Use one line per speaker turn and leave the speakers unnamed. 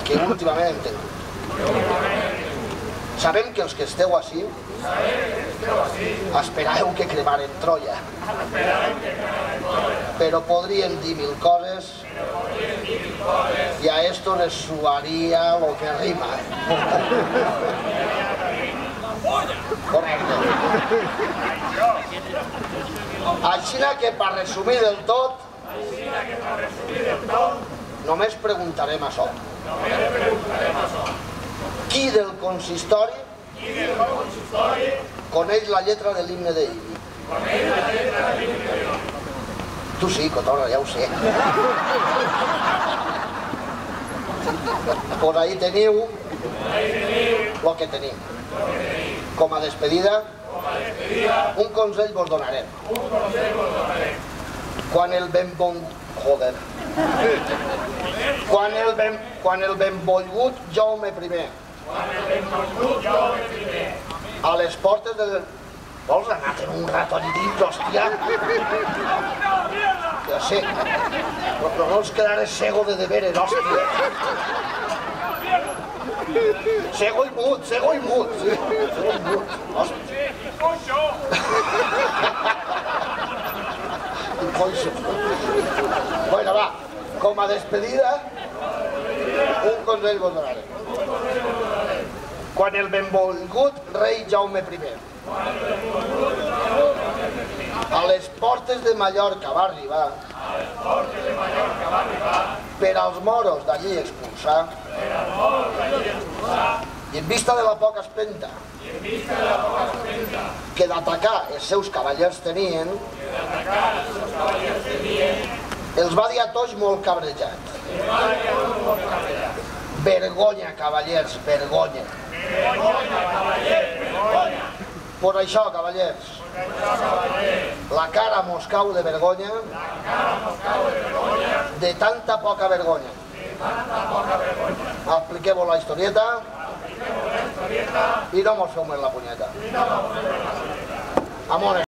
que últimament hem tingut. Sabem que els que esteu així esperàveu que cremaren Troia, però podríem dir mil coses i a esto les suaria lo que rima. Així que per resumir del tot només preguntarem això. Qui del consistori coneix la lletra de l'himne d'Ibi? Tu sí, Cotorra, ja ho sé. Pues ahí teniu el que tenim. Com a despedida, un consell vos donarem. Quan el benvolgut Jaume I a les portes de... Vols anar en un ratolí dins, hòstia? Ja sé, però no vols quedar cego de deberes, hòstia. Cego i mut, cego i mut. Bueno, va, com a despedida, un consell vos donarem. Quan el benvolgut rei Jaume I a les portes de Mallorca va arribar per als moros d'allí expulsar i en vista de la poca espenta que d'atacar els seus cavallers tenien, els va dir a tots molt cabrejats: vergonya, cavallers, vergonya. Per això, cavallers, la cara mos cau de vergonya, de tanta poca vergonya. Expliqueu-vos la historieta i no mos feu més la punyeta. Amor.